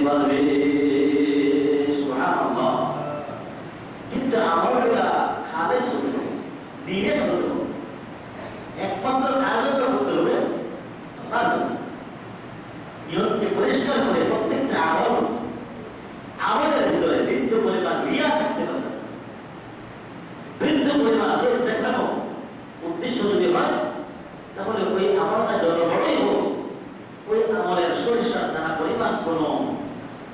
পারবে। সুবহানাল্লাহ। কিন্তু আমলটা খালেস হলো, নিয়ত হলো, একমাত্র কাজটা করতে হবে আল্লাহর জন্য। নিয়তকে পরিষ্কার করে প্রত্যেকটা আমলের ভিতরে বিন্দু পরিমাণ রিয়া থাকতে পারে। বিন্দু পরিমাণ লোক দেখানো উদ্দেশ্য যদি হয়, তাহলে ওই আমলটা যত বড়ই হোক, ওই আমলের সরিষার দানা পরিমাণ কোন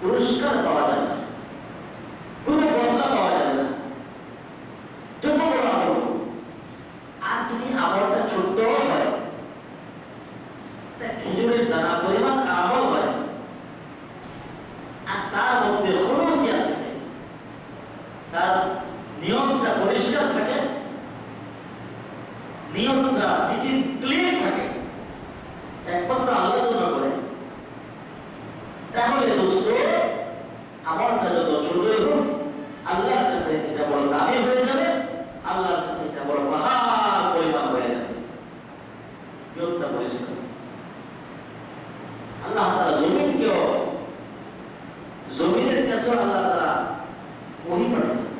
পুরস্কার পাওয়া যায় না, কোন বদলা পাওয়া যায় না, যত বড় আমল। আর যদি আমলটা ছোট্ট হয়, খেজুরের দানা পরিমাণ আমল হয়, আর তার মধ্যে খরুসিয়াত থাকে, তার নিয়মটা পরিষ্কার থাকে, নিয়মটা ক্লিয়ার থাকে, একমাত্র আল্লাহ জন্য করে, তাহলে দোস্ত আমলটা যত ছোটই হোক, আল্লাহর কাছে এটা বড় দামি হয়ে যাবে, আল্লাহর কাছে এটা বড় পাহাড় পরিমাণ হয়ে যাবে। নিয়মটা পরিষ্কার। আল্লাহ তাআলা জমিনের কাছে আল্লাহ তাআলা ওহী পাঠিয়েছেন।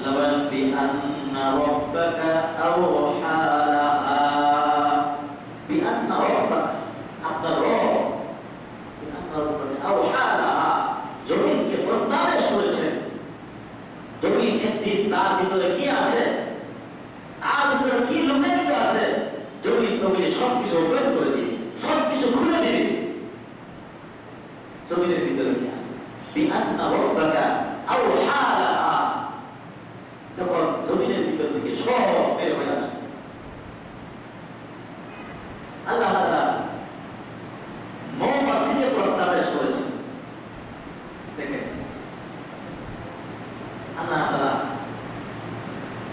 লাবান বিআন্না রাব্বাকা আওহা লাহা, বিআন্না রাব্বাকা, আপনার রব, বিআন্না রাব্বাকা আওহা লাহা, জমিনকে প্রত্যাদেশ করেছেন। জমিন একদিন তার ভিতরে কি আছে, তার ভিতরে কি লুকায়িত আছে, জমিন কমিয়ে সবকিছু ওপেন করে দিবে, সবকিছু খুলে দিবে। জমিনের ভিতরে কি আছে, বিআন্না রাব্বাকা আওহা লাহা, তখন জমিনের ভিতর থেকে সব বের হয়ে আসে। আল্লাহ তাআলা মৌমাছিকে প্রত্যাদেশ করেছেন। দেখেন আল্লাহ তাআলা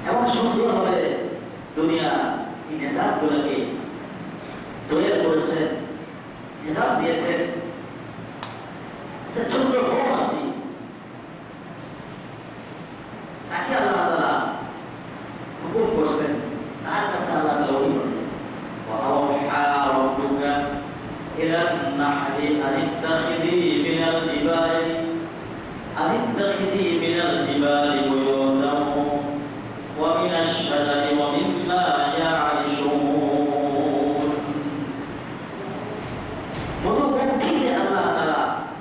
এমন সুন্দরভাবে দুনিয়া এই নিজামগুলোকে তৈরি করেছেন, নিজাম দিয়েছেন। ছোট্ট মৌমাছি, তাকে আল্লাহ তাআলা হুকুম করছেন, তার কাছে আল্লাহ তাআলা ওহী করেছেন। ওয়া আওহা রাব্বুকা ইলান নাহলি আন ইত্তাখিযি মিনাল জিবালি বুয়ুতান ওয়া মিনাশ শাজারি ওয়া মিম্মা ইয়া'রিশুন। মধুমক্ষীকে আল্লাহ তাআলা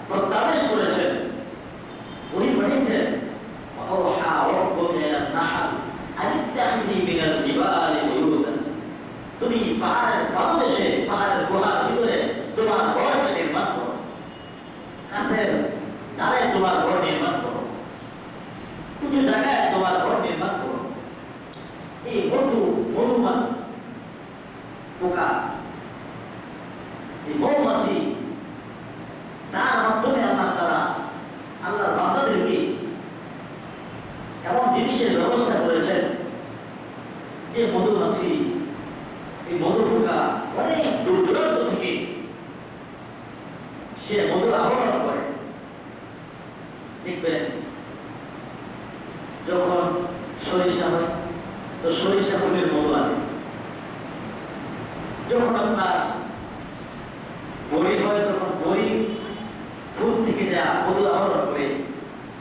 প্রত্যাদেশ করেছেন, ওহী পাঠিয়েছেন। وأوحى ربك إلى النحل أن اتخذي من الجبال بيوتا, তুমি পাহাড়ের পাদদেশে, পাহাড়ের গুহার ভিতরে তোমার ঘরটা নির্মাণ করো, গাছের ডালে তোমার ঘর নির্মাণ করো, উঁচু জায়গায় তোমার ঘর নির্মাণ করো। এই মধুমান পোকা, এই মৌমাছি, তার মাধ্যমে আল্লাহ তাআলা আল্লাহর বান্দাদেরকে এমন জিনিসের ব্যবস্থা করেছেন যে মধুমাছি, এই মধু পোকা অনেক দূর দূরান্ত থেকে সে মধু আহরণ করে। দেখবেন যখন সরিষা হয় তো সরিষা ফুলের মধু আনে, যখন আপনার বড়ি হয় তখন বড়ি ফুল থেকে যা মধু আহরণ করে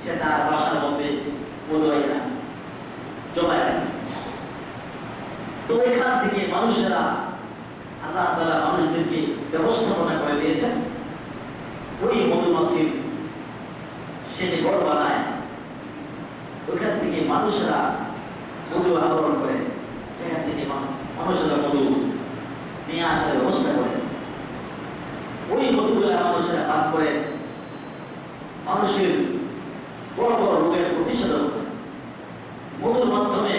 সে তার বাসার মধ্যে মধু আইনা জমায় রাখে। তো এখান থেকে মানুষেরা, আল্লাহ তাআলা মানুষদেরকে ব্যবস্থাপনা করে দিয়েছেন, ওই মধুমাছির সে যে ঘর বানায়, ওইখান থেকে মানুষেরা মধু আহরণ করে, সেখান থেকে মানুষেরা মধু নিয়ে আসার ব্যবস্থা করে। ওই মধুগুলা মানুষেরা পান করে মানুষের বড় বড় রোগের প্রতিষেধক। মধুর মাধ্যমে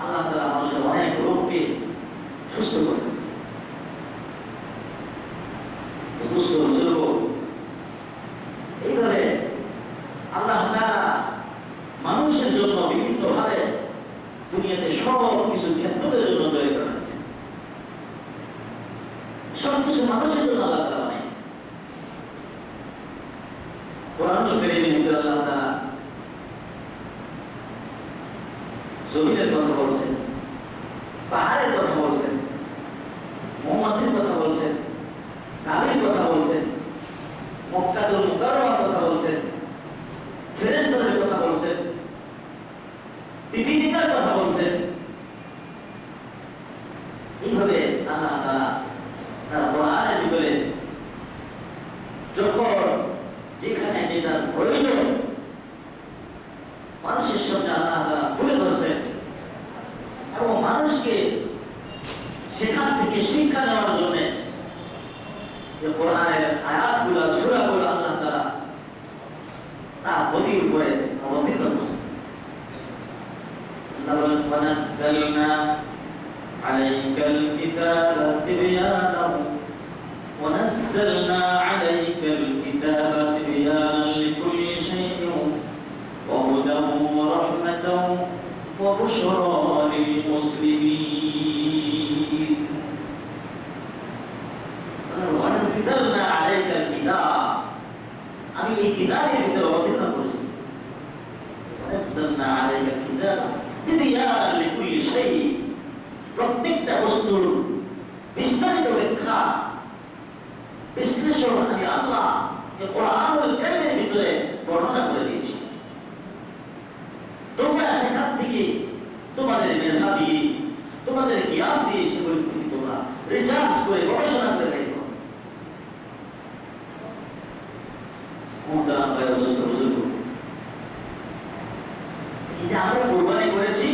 আল্লাহ তাআলা মানুষের অনেক রোগকে সুস্থ করে। এইভাবে আল্লাহ তাআলা মানুষের জন্য বিভিন্ন ভাবে দুনিয়াতে সব কিছু ক্ষেত্রের জন্য তৈরি করা হয়েছে, সবকিছু মানুষের জন্য আল্লাহ তাআলা বানাইছে। কোরআনুল কারীমের ভিতরে আল্লাহ তাআলা জমিনের কথা বলছেন, পাহাড়ের কথা বলছেন, মৌমাছির কথা বলছেন, নারীর কথা বলছেন, মক্কাতুল মুকাররমার কথা বলছেন, ফেরেশতাদের কথা বলছেন, পিপিলিকার কথা বলছেন। এইভাবে আল্লাহ তাআলা তার কোরআনের ভিতরে যখন যেখানে যেটা প্রয়োজন মানুষের সামনে আল্লাহ তাআলা তুলে ধরছেন এবং মানুষকে সেখান থেকে শিক্ষা নেওয়ার জন্য যে কোরআনের আয়াতগুলো সূরাগুলো আল্লাহ তাআলা তার নবীর উপরে অবতীর্ণ করছেন। আল্লাহ বলেন ওয়ানাজ্জালনা আলাইকাল কিতাবা তিবয়ানান ওয়ানাজ্জালনা আলাইকাল কিতাবা তিবয়ানান লিকুল্লি শাইইন ওয়া হুদান ওয়া রাহমাতান ওয়া বুশরা লিল মুসলিমিন। ওয়ানাজ্জালনা আলাইকাল কিতাব, আমি এই কিতাবের ভিতরে অবতীর্ণ করেছি। ওয়ানাজ্জালনা আলাইকাল কিতাবা তিবয়ানান লিকুল্লি শাইইন, প্রত্যেকটা বস্তুর বিস্তারিত ব্যাখ্যা বিশ্লেষণ আমি আল্লাহ এই কোরআনুল কারীমের ভিতরে বর্ণনা করে দিয়েছি। তোমরা সেখান থেকে তোমাদের মেধা দিয়ে, তোমাদের জ্ঞান দিয়ে সেগুলো তোমরা রিসার্চ করে গবেষণা করে দেখো। মুহতারাম ভাই ও দোস্ত বুজুর্গ, এই যে আমরা কুরবানি করেছি,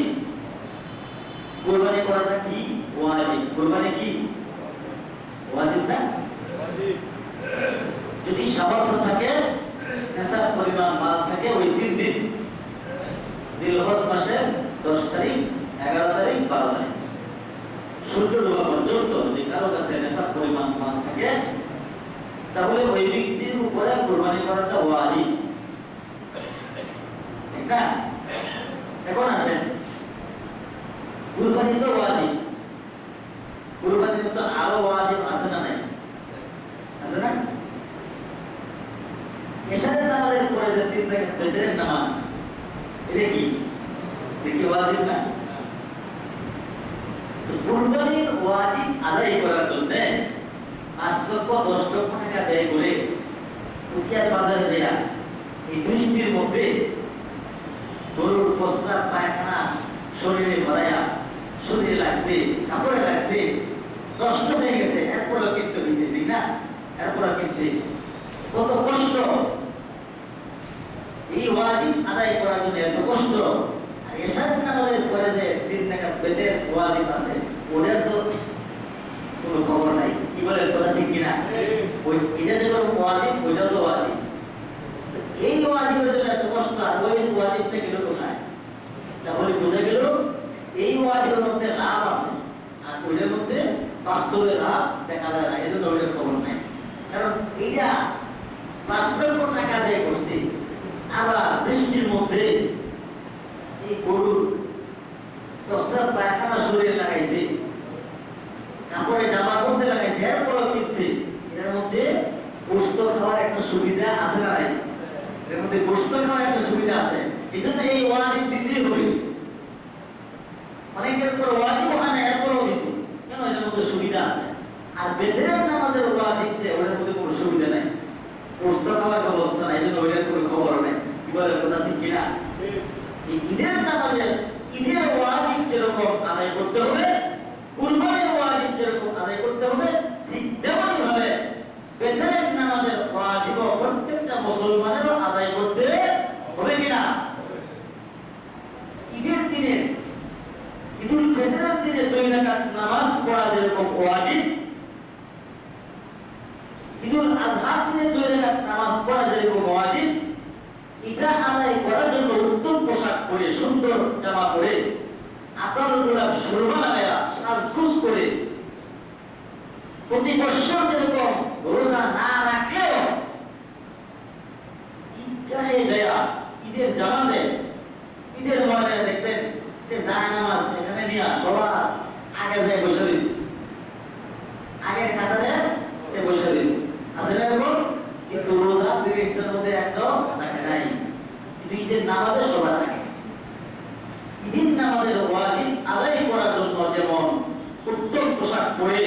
কুরবানি করাটা কি ওয়াজিব? কুরবানি কি ওয়াজিব না? যদি সামর্থ্য থাকে, নেশাব পরিমাণ মাল থাকে, ওই 3 দিন জিলহজ মাসের 10 তারিখ, 11 তারিখ, 12 তারিখ সূর্য ডোবা পর্যন্ত যদি কারো কাছে নেশাব পরিমাণ মাল থাকে, তাহলে ওই ব্যক্তির উপরে কুরবানি করাটা ওয়াজিব, ঠিক না? এখন আসেন, কুরবানি তো ওয়াজিব, কুরবানির মতো আরো ওয়াজিব আছে না নাই? আছে না? এশারের নামাজের পরে যে 3 রাকাত ফজরের নামাজ, এটা কি? এটা কি ওয়াজিব না? তো কুরবানির ওয়াজিব আদায় করার জন্য 5 লক্ষ 10 লক্ষ টাকা ব্যয় করে উঠিয়া বাজারে যায়, এই বৃষ্টির মধ্যে গরুর প্রস্রাব পায়খানা শরীরে ভরায়া, শরীরে লাগছে, কাপড়ে লাগছে, নষ্ট হয়ে গেছে, এরপরে কিনতে হয়েছে, ঠিক না? এরপরে কিনছে, কত কষ্ট। এই ওয়াজিব আদায় করার জন্য এত কষ্ট। আর এশারের নামাজের পরে যে 3 রাকাত বেদের ওয়াজিব আছে, ওটার তো কোনো খবর নাই। কি বলে কথা ঠিক কিনা? ওই এটা যেরকম ওয়াজিব, ওইটা তো ওয়াজিব। এই ওয়াজিবের জন্য এত কষ্ট, আর ওই ওয়াজিবটা গেল কোথায়? তাহলে বোঝা গেল এই ওয়াজিবের মধ্যে লাভ আছে, আর ওইটার মধ্যে বাস্তবে লাভ দেখা যায় না, এজন্য ওইটার খবর নাই। কারণ এইটা 5 লক্ষ টাকা ব্যয় করছে, আবার বৃষ্টির মধ্যে এই গরুর প্রস্রাব পায়খানা শরীরে লাগাইছে, কাপড়ে জামা পরতে লাগাইছে, এরপরও কিনছে। এর মধ্যে গোশত খাওয়ার একটা সুবিধা আছে না নাই? এর মধ্যে গোশত খাওয়ার একটা সুবিধা আছে, এই জন্য এই ওয়াজিব দিতেই হবে। অনেকের উপর ওয়াজিব হয় না, এরপরও দিছে, কেন? এর মধ্যে সুবিধা আছে। আর বেদের নামাজের ওয়াজিব যে ওটার মধ্যে কোনো সুবিধা নাই, গোশত খাওয়ার ব্যবস্থা নাই, এই জন্য ওইটার কোনো খবর নাই। কি বলে কথা ঠিক কিনা? এই ঈদের নামাজের, ঈদের ওয়াজিব যেরকম আদায় করতে হবে, কুরবানির ওয়াজিব যেরকম আদায় করতে হবে, ঠিক তেমনি ভাবে বেদের নামাজের ওয়াজিব প্রত্যেকটা মুসলমানেরও আদায় করতে হবে কিনা? ঈদের দিনে, ঈদুল ফিতরের দিনে 2 রাকাত নামাজ পড়া যেরকম ওয়াজিব, ঈদুল আযহার দিনে 2 রাকাত নামাজ পড়া যেরকম ওয়াজিব, এটা আদায় করার জন্য উত্তম পোশাক পরে, সুন্দর জামা পরে, আতর গোলাপ সুরমা লাগায়া সাজগোজ করে প্রতি বছর যেরকম রোজা না রাখলেও ঈদগাহে যায়া ঈদের জামাতে, ঈদের ময়দানে দেখবেন যে জায়নামাজ এখানে নিয়ে সবার আগে যায় বসে রয়েছে, আগের কাতারে সে বসে রয়েছে, আছে না এরকম? কিন্তু রোজা 30টার মধ্যে একটাও রাখে নাই, কিন্তু ঈদের নামাজে সবার আগে। ঈদের নামাজের ওয়াজিব আদায় করার জন্য যেমন উত্তম পোশাক পরে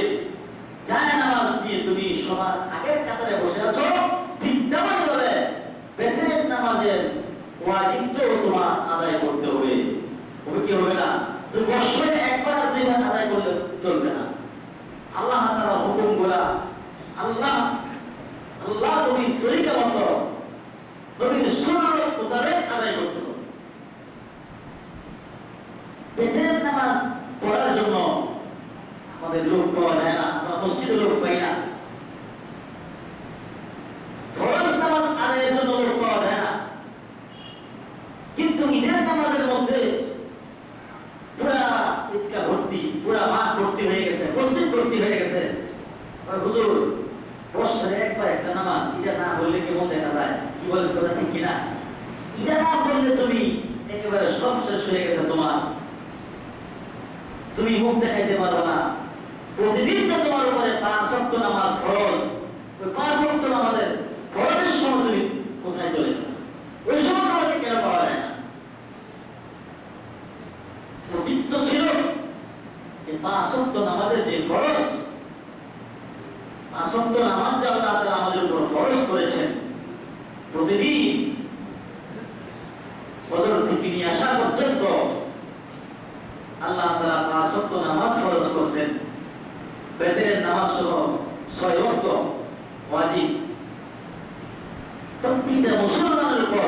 জায়নামাজ নিয়ে তুমি সবার আগের কাতারে বসে আছো, ঠিক তেমনি ভাবে নামাজের ওয়াজিব তো তোমার আদায় করতে হবে। তবে কি হবে না, তুমি বছরে একবার আর দুইবার আদায় করলে চলবে না। আল্লাহ তাআলা হুকুম গুলা আল্লাহ তুমি তরিকা মতো নবীর সুন্নাত মোতাবেক আদায় করতে হবে। বেতের নামাজ পড়ার জন্য আমাদের লোক পাওয়া যায় না, আমরা মসজিদে লোক পাই না। ফরজ নামাজ আদায়ের জন্য লোক পাওয়া যায় না, কিন্তু ঈদের নামাজের মধ্যে পুরা ঈদগাহ ভর্তি, পুরা মাঠ ভর্তি হয়ে গেছে, মসজিদ ভর্তি হয়ে গেছে। হুজুর বছরে একবার একটা নামাজ, এটা না বললে কেমন দেখা যায়, কি বলেন কথা ঠিক কিনা? এটা না বললে তুমি একেবারে সব শেষ হয়ে গেছে তোমার, তুমি মুখ দেখাইতে পারবে না। প্রতিদিন তো তোমার উপরে 5 ওয়াক্ত নামাজ ফরজ, ওই 5 ওয়াক্ত নামাজের ফরজের সময় তুমি কোথায় চলে যাবে? ওই সময় তোমাকে কেন পাওয়া যায় না? প্রতিজ্ঞ ছিল যে 5 ওয়াক্ত নামাজের যে ফরজ, 5 ওয়াক্ত নামাজ যা আল্লাহ তাআলা আমাদের উপর ফরজ করেছেন, প্রতিদিন ফজর থেকে নিয়ে আসা পর্যন্ত আল্লাহ তাআলা 5 ওয়াক্ত নামাজ ফরজ করেছেন। বেতের নামাজ সহ 6 ওয়াক্ত ওয়াজিব। প্রত্যেকটা মুসলমানের উপর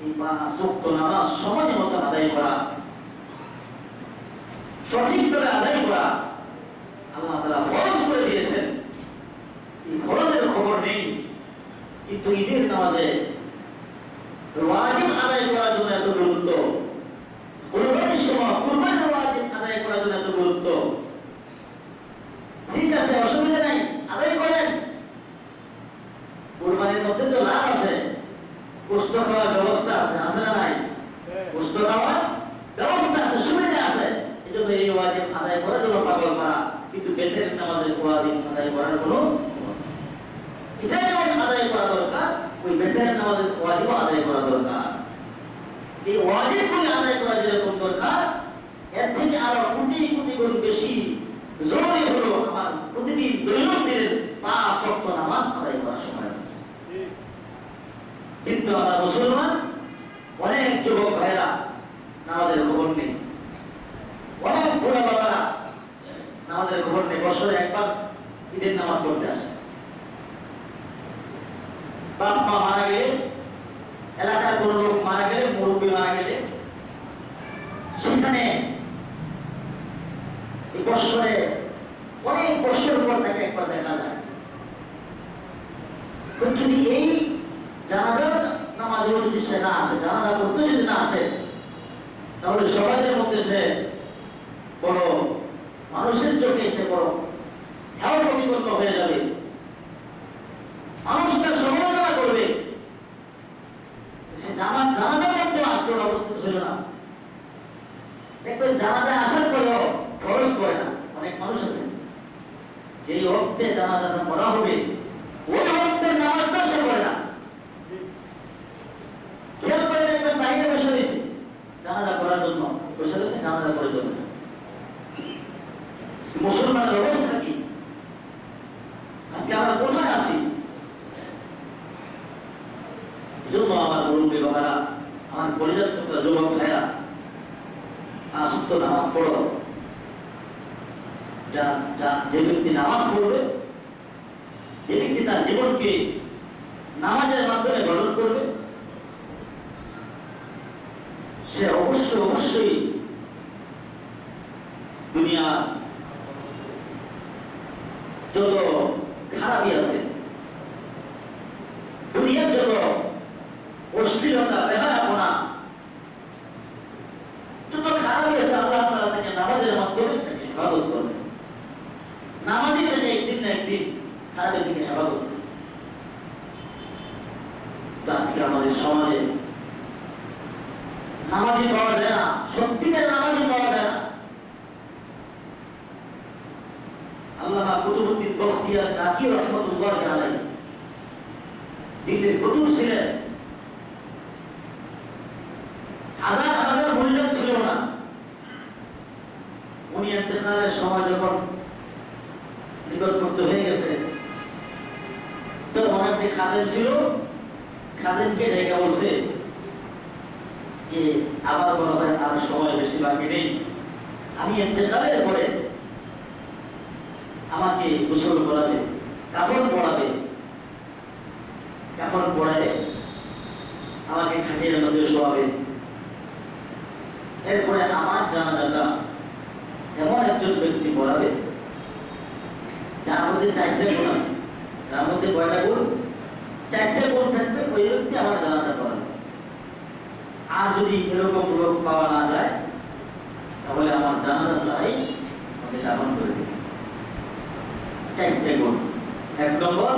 এই 5 ওয়াক্ত নামাজ সময় মতো আদায় করা, সঠিকভাবে আদায় করা আল্লাহ তাআলা ফরজ করে দিয়েছেন। এই ফরজের খবর নেই, কিন্তু ঈদের নামাজে ওয়াজিব আদায় করার জন্য এত গুরুত্ব, কুরবানির সময় কুরবানির ওয়াজিব আদায় করার জন্য এত গুরুত্ব। ঠিক আছে, অসুবিধা নাই, আদায় করেন। কুরবানির মধ্যে তো লাভ আছে, গোশত খাওয়ার ব্যবস্থা আছে, আছে না নাই? গোশত খাওয়ার ব্যবস্থা আছে, সুবিধা আছে। এজন্য এই ওয়াজিব আদায় করার জন্য পাগল করা, কিন্তু বেতের নামাজের ওয়াজিব আদায় করার কোনো, এটা যেমন আদায় করা দরকার, ওই বেতের নামাজের ওয়াজিব আদায় করা দরকার। এই ওয়াজিবগুলি আদায় করা যেরকম দরকার, এর থেকে আরো কোটি কোটি গুণ বেশি জরুরি হলো আমার প্রতিদিন দৈনন্দিন 5 ওয়াক্ত নামাজ আদায় করার সময়। কিন্তু আমরা মুসলমান অনেক যুবক ভাইরা নামাজের খবর নেই, অনেক বুড়া বাবারা নামাজের খবর নেই। বছরে একবার ঈদের নামাজ পড়তে আসে। বাপ মা মারা গেলে, এলাকার কোন লোক মারা গেলে, মুরব্বী মারা গেলে, সেখানে এই বছরে অনেক বছর পর তাকে একবার দেখা যায়। যদি এই জানাজার নামাজেও যদি সে না আসে, জানাজা পড়তে যদি না আসে, তাহলে সমাজের মধ্যে সে বড়, মানুষের চোখে সে বড় হেয় প্রতিপন্ন হয়ে যাবে। মানুষ তার সমালোচনা করবে। সে জানাজার মধ্যে আসতে অবস্থিত হইল না। দেখবেন জানাজায় আসার পরেও খরচ করে না। অনেক মানুষ আছে যে ওয়াক্তে জানাজা পড়া হবে, ওই ওয়াক্তে নামাজটা সে করে না। খেয়াল করে দেখবেন বাইরে বসে রয়েছে জানাজা পড়ার জন্য, বসে রয়েছে জানাজা পড়ে চলে না। মুসলমানের অবস্থা কি? আজকে আমরা কোথায় আছি? এজন্য আমার মুরব্বী বাবারা, আমার পরিবার যুবক ভাইরা, আসক্ত নামাজ পড়ো। যে ব্যক্তি নামাজ পড়বে, যে ব্যক্তি তার জীবনকে নামাজের মাধ্যমে গঠন করবে, সে অবশ্যই দুনিয়া যত খারাপই আছে, দুনিয়ার যত অশ্লীলতা, বেহায়াপনা, যত খারাপই আছে, আল্লাহ তাআলা তাকে নামাজের মাধ্যমে তাকে হেফাজত করবে। নামাজই তাকে একদিন না একদিন খারাপের দিকে হেফাজত করবে। আজকে আমাদের সমাজে নামাজি পাওয়া যায় না, সত্যিকার নামাজি পাওয়া যায় না। আল্লামা কুতুবউদ্দিন বখতিয়ার কাকি রাহমাতুল্লাহ আলাইহি দিনের কুতুব ছিলেন। হাজার হাজার মুরিদ ছিল না। উনি ইন্তেকালের সময় যখন নিকটবর্তী হয়ে গেছে, তো ওনার যে খাদেম ছিল, খাদেমকে ডেকে বলছে, যে আবার মনে হয় আর সময় বেশি বাকি নেই, আমি ইন্তেকালের পরে আমাকে গোসল করাবে, কাফন পরাবে, কাফন পরাবে, আমাকে খাটিয়ার মধ্যে শোয়াবে। এরপরে আমার জানাজাটা এমন একজন ব্যক্তি পড়াবে যার মধ্যে 4টে গুণ আছে। যার মধ্যে কয়টা গুণ? 4টে গুণ থাকবে, ওই ব্যক্তি আমার জানাজা পড়াবে। আর যদি এরকম লোক পাওয়া না যায় তাহলে আমার জানাজা ছাড়াই আমাকে দাফন করে দেবে। 4টে গুণ। 1 নম্বর,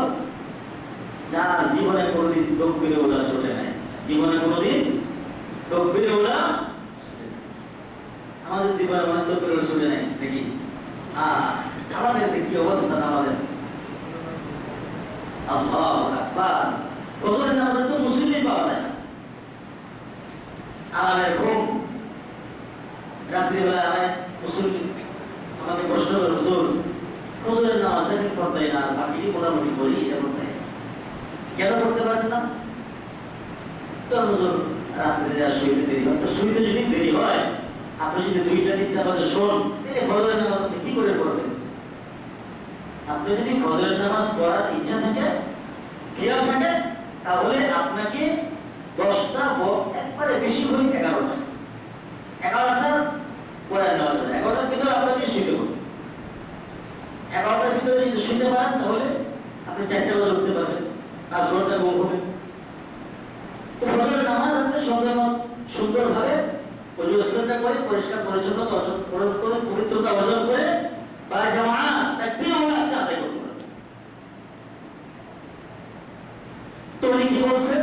যার জীবনে কোনোদিন তকবীরে উলা ছোটে নাই, জীবনে কোনোদিন তকবীরে উলা, আমাদের জীবনে মানে তকবীরে উলা ছোটে নাই নাকি? আমাদের কি অবস্থা আমাদের? আল্লাহু আকবার। ফজরের নামাজে তো মুসলিমই পাওয়া যায় না। আমাদের ঘুম রাত্রিবেলা আমাদের মুসলিম আমাকে প্রশ্ন করে, হুজুর ফজরের নামাজটা ঠিক পড়তেই না, বাকি মোটামুটি করি, এমন তাই কেন পড়তে পারেন না? তো হুজুর রাত্রে যা শুইতে দেরি হয়, তো শুইতে যদি দেরি হয়, আপনি যদি 2টা 3টা বাজে শোন, তাহলে ফজরের নামাজ আপনি কি করে পড়বেন? আপনি যদি ফজরের নামাজ পড়ার ইচ্ছা থাকে, খেয়াল থাকে, তাহলে আপনাকে 10টা একবারে বেশি হলে 11টার পরে নেওয়া যাবে। 11টার ভিতরে আপনাকে শুইতে হবে। 11টার ভিতরে যদি শুইতে পারেন তাহলে আপনি 4টা বাজে উঠতে পারবেন, আর 16টা ঘুম হবে। তো ফজরের নামাজ আপনি সুন্দরভাবে পরিবেশনটা করে, পরিষ্কার পরিচ্ছন্নতা অর্জন করে, পবিত্রতা অর্জন করে বা জামাত তাকবীর আমরা আদায় করতে পারবো। তো উনি কি বলছেন?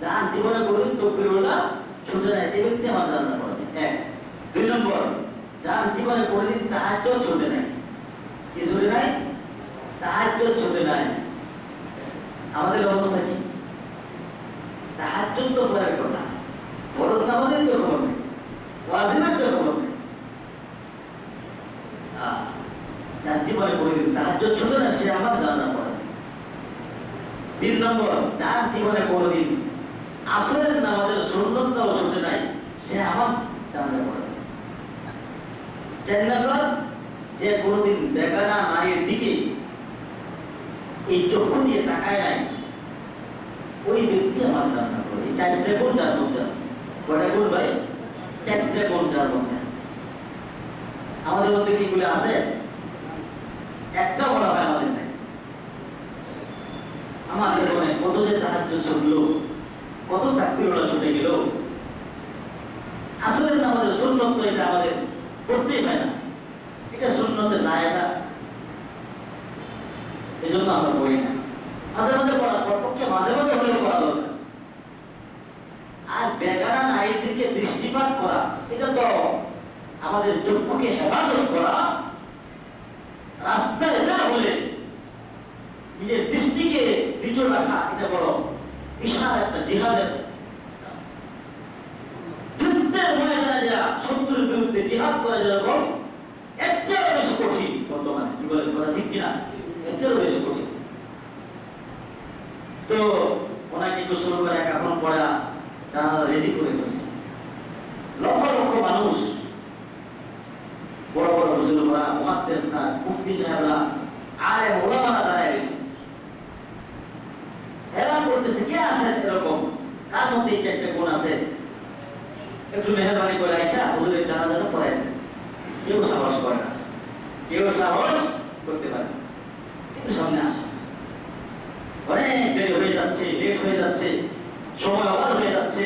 যার জীবনে কোনোদিন তকবীরুল্লাহ ছুটে নাই, এই ব্যক্তি আমার জান্নাত পাবে। 1। 2 নম্বর, যার জীবনে কোনোদিন তাহাজ্জুদ ছুটে নাই। কি ছুটে নাই? তাহাজ্জুদ ছুটে নাই। আমাদের অবস্থা কি? তাহাজ্জুদ তো পরের কথা, ফরজ নামাজের তো খবর নেই, ওয়াজিবের তো খবর নেই। যার জীবনে কোনোদিন তাহাজ্জুদ ছুটে না, সে আমার জান্নাত পাবে। 3 নম্বর, যার জীবনে কোনোদিন আসরের নামাজের সুন্নতটাও ছুটে নাই, সে আমার জান্নাতে পড়বে। 4 নম্বর, যে কোনোদিন বেগানা নারীর দিকে এই চক্ষু দিয়ে তাকায় নাই, ওই ব্যক্তি আমার জান্নাত পাবে। এই 4টে গুণ যার মধ্যে আছে। কয়টা গুণ ভাই? 4টে গুণ যার মধ্যে আছে। আমাদের মধ্যে কি গুলো আছে? একটা বলা হয় আমাদের নাই। আমার জীবনে কত যে তাহাজ্জুদ ছুটলো, কত তাকবীরুল্লাহ ছুটে গেল। আসরের নামাজের সুন্নত তো এটা আমাদের করতেই হয় না, এটা সুন্নতে যায় না, এই জন্য আমরা পড়ি না। মাঝে মাঝে পড়ার পক্ষে মাঝে মাঝে হলেও পড়া দরকার। আর বেগানা নারীর দিকে দৃষ্টিপাত করা, এটা তো আমাদের চক্ষুকে হেফাজত করা। রাস্তায় বের হলে নিজের দৃষ্টিকে নিচু রাখা, এটা বড় বিশাল একটা জিহাদের। যুদ্ধের ময়দানে যা শত্রুর বিরুদ্ধে জিহাদ করে যাবো, এর চেয়ে বেশি কঠিন বর্তমানে। কি বলেন কথা ঠিক কিনা? এর চেয়ে বেশি কঠিন। তো ওনাকে গোসল করে কাফন পরা জানাজা রেডি করে ফেলছে। লক্ষ লক্ষ মানুষ, বড় বড় বুজুর্গরা, মুহাদ্দিসরা, মুফতি সাহেবরা, আলেম ওলামারা দাঁড়ায় গেছে। হেরান করতেছে, কে আছে এরকম, কার মধ্যে 4টে গুণ আছে? একটু মেহরবানি করে আইসা হুজুরের জানাজাটা পড়ায়। কেউ সাহস করে না, কেউ সাহস করতে পারে না, কিন্তু সামনে আসে। অনেক দেরি হয়ে যাচ্ছে, লেট হয়ে যাচ্ছে, সময় অভাব হয়ে যাচ্ছে।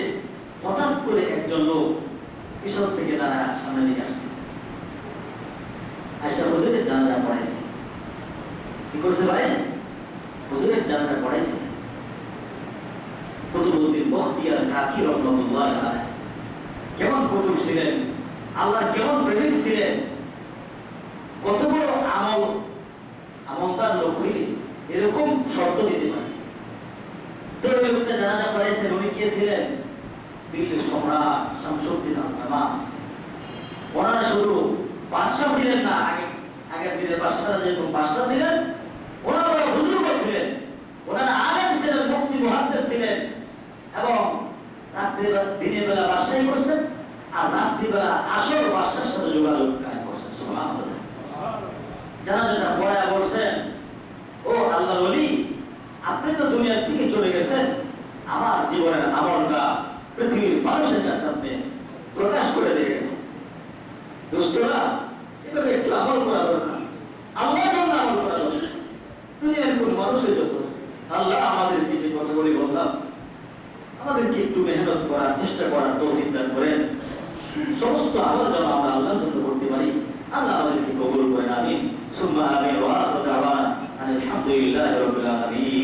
হঠাৎ করে একজন লোক পিছন থেকে দাঁড়ায় সামনে দিকে আসছে, আইসা হুজুরের জানাজা পড়াইছে। কি করছে ভাই? হুজুরের জানাজা পড়াইছে। কুতুবউদ্দিন বখতিয়ার কাকি রাহমাতুল্লাহ আলাইহি কেমন কুতুব ছিলেন, আল্লাহ কেমন প্রেমিক ছিলেন, কত বড় আমলদার লোক হইলে এরকম শর্ত দিতে পারে। তো ওই লোকটা জানাজা পড়াইছেন, উনি কে ছিলেন? দিল্লির সম্রাট শামসুদ্দিন আল-তামাস। ওনারা শুধু বাদশা ছিলেন না, আগের দিনের বাদশারা যেরকম বাদশা ছিলেন, ওনারা বুজুর্গ ছিলেন, ওনারা আলেম ছিলেন, মুফতি মুহাদ্দিস ছিলেন, এবং দিনের বেলা বাসায় করছেন আর রাত্রিবেলা আসল বাসার সাথে যোগাযোগ করছেন। সুবহানাল্লাহ। জানাজাটা পড়ায় বলছেন, ও আল্লাহর ওলি, আপনি তো দুনিয়ার থেকে চলে গেছেন, আমার জীবনের আমলটা পৃথিবীর মানুষের কাছে আপনি প্রকাশ করে দিয়ে গেছেন। দোস্তরা, এভাবে একটু আমল করা দরকার, আল্লাহর জন্য আমল করা দরকার। দুনিয়ার কোন মানুষের জন্য আল্লাহ আমাদেরকে যে কথাগুলি বললাম, আমাদেরকে একটু মেহনত করার চেষ্টা করার তৌফিক দান করেন। সমস্ত আমল যেন আমরা আল্লাহর জন্য করতে পারি। আল্লাহ আমাদেরকে কবুল করেন। আমিন সুম্মা আমিন। ওয়া আখিরু দাওয়ানা আলহামদুলিল্লাহি রাব্বিল আলামিন।